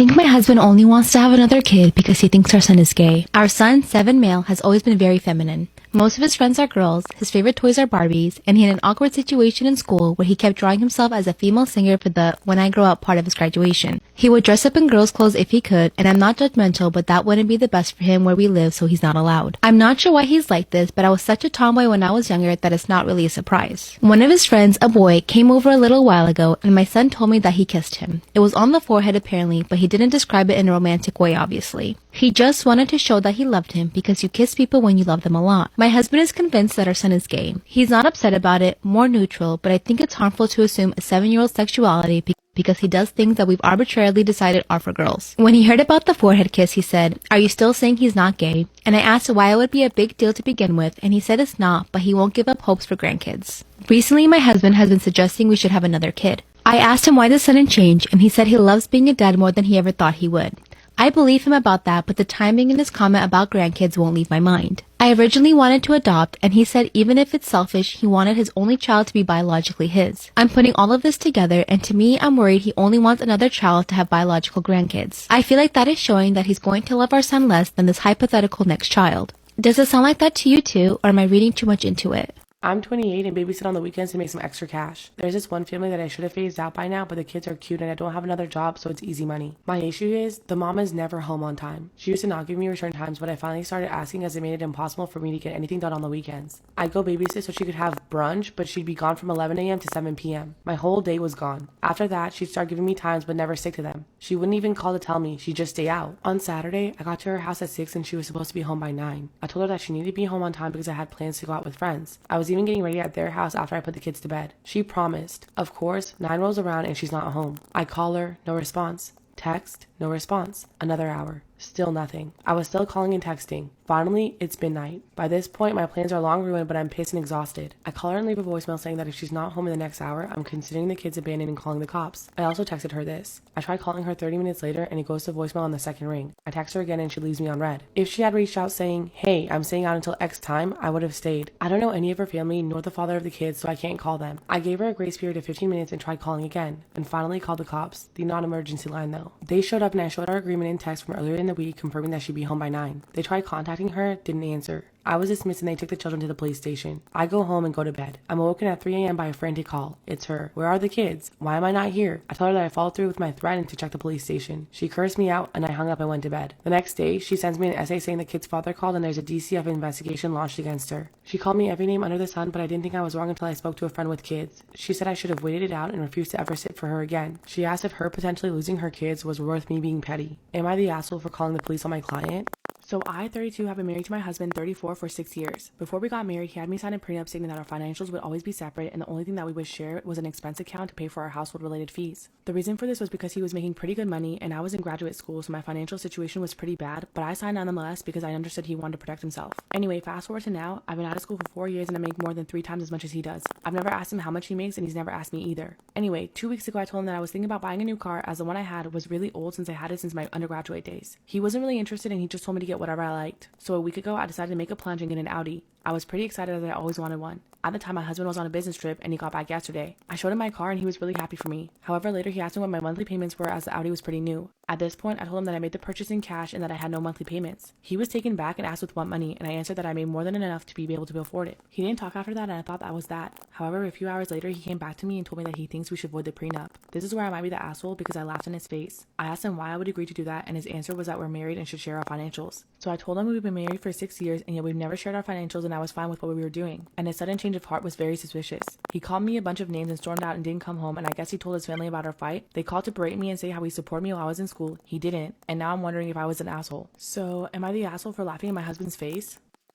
I think my husband only wants to have another kid because he thinks our son is gay. Our son, 7 male, has always been very feminine. Most of his friends are girls, his favorite toys are Barbies, and he had an awkward situation in school where he kept drawing himself as a female singer for the When I Grow Up part of his graduation. He would dress up in girls' clothes if he could, and I'm not judgmental, but that wouldn't be the best for him where we live, so he's not allowed. I'm not sure why he's like this, but I was such a tomboy when I was younger that it's not really a surprise. One of his friends, a boy, came over a little while ago, and my son told me that he kissed him. It was on the forehead apparently, but he didn't describe it in a romantic way, obviously. He just wanted to show that he loved him because you kiss people when you love them a lot. My husband is convinced that our son is gay. He's not upset about it, more neutral, but I think it's harmful to assume a 7-year-old's sexuality because he does things that we've arbitrarily decided are for girls. When he heard about the forehead kiss, he said, "Are you still saying he's not gay?" And I asked why it would be a big deal to begin with, and he said it's not, but he won't give up hopes for grandkids. Recently, my husband has been suggesting we should have another kid. I asked him why the sudden change, and he said he loves being a dad more than he ever thought he would. I believe him about that, but the timing in his comment about grandkids won't leave my mind. I originally wanted to adopt, and he said even if it's selfish, he wanted his only child to be biologically his. I'm putting all of this together, and to me, I'm worried he only wants another child to have biological grandkids. I feel like that is showing that he's going to love our son less than this hypothetical next child. Does it sound like that to you too, or am I reading too much into it? I'm 28 and babysit on the weekends to make some extra cash. There's this one family that I should have phased out by now, but the kids are cute and I don't have another job, so it's easy money. My issue is, the mom is never home on time. She used to not give me return times, but I finally started asking as it made it impossible for me to get anything done on the weekends. I'd go babysit so she could have brunch, but she'd be gone from 11 a.m. to 7 p.m. My whole day was gone. After that, she'd start giving me times but never stick to them. She wouldn't even call to tell me, she'd just stay out. On Saturday, I got to her house at 6 and she was supposed to be home by 9. I told her that she needed to be home on time because I had plans to go out with friends. I was even getting ready at their house after I put the kids to bed. She promised. Of course, 9 rolls around and she's not home. I call her, no response. Text, no response. Another hour. Still nothing. I was still calling and texting. Finally, it's midnight. By this point, my plans are long ruined, but I'm pissed and exhausted. I call her and leave a voicemail saying that if she's not home in the next hour, I'm considering the kids abandoned and calling the cops. I also texted her this. I tried calling her 30 minutes later and it goes to voicemail on the second ring. I text her again and she leaves me on red. If she had reached out saying, "Hey, I'm staying out until X time," I would have stayed. I don't know any of her family nor the father of the kids, so I can't call them. I gave her a grace period of 15 minutes and tried calling again, and finally called the cops. The non-emergency line though. They showed up and I showed our agreement in text from earlier in the week confirming that she'd be home by 9. They tried contacting her, didn't answer. I was dismissed and they took the children to the police station. I go home and go to bed. I'm awoken at 3 a.m. by a frantic call. It's her. "Where are the kids? Why am I not here?" I told her that I followed through with my threat and to check the police station. She cursed me out and I hung up and went to bed. The next day, she sends me an essay saying the kid's father called and there's a DCF investigation launched against her. She called me every name under the sun, but I didn't think I was wrong until I spoke to a friend with kids. She said I should have waited it out and refused to ever sit for her again. She asked if her potentially losing her kids was worth me being petty. Am I the asshole for calling the police on my client? So I, 32, have been married to my husband, 34, for 6 years. Before we got married, he had me sign a prenup stating that our financials would always be separate and the only thing that we would share was an expense account to pay for our household-related fees. The reason for this was because he was making pretty good money and I was in graduate school, so my financial situation was pretty bad, but I signed nonetheless because I understood he wanted to protect himself. Anyway, fast forward to now, I've been out of school for 4 years and I make more than 3 times as much as he does. I've never asked him how much he makes and he's never asked me either. Anyway, 2 weeks ago I told him that I was thinking about buying a new car as the one I had was really old since I had it since my undergraduate days. He wasn't really interested and he just told me to get whatever I liked. So a week ago, I decided to make a plunge and get an Audi. I was pretty excited as I always wanted one. At the time, my husband was on a business trip and he got back yesterday. I showed him my car and he was really happy for me. However, later he asked me what my monthly payments were as the Audi was pretty new. At this point, I told him that I made the purchase in cash and that I had no monthly payments. He was taken back and asked with what money, and I answered that I made more than enough to be able to afford it. He didn't talk after that and I thought that was that. However, a few hours later, he came back to me and told me that he thinks we should void the prenup. This is where I might be the asshole because I laughed in his face. I asked him why I would agree to do that and his answer was that we're married and should share our financials. So I told him we've been married for 6 years and yet we've never shared our financials and I was fine with what we were doing. And his sudden change of heart was very suspicious. He called me a bunch of names and stormed out and didn't come home, and I guess he told his family about our fight. They called to berate me and say how he supported me while I was in school. He didn't, and now I'm wondering if I was an asshole. So am I the asshole for laughing in my husband's face?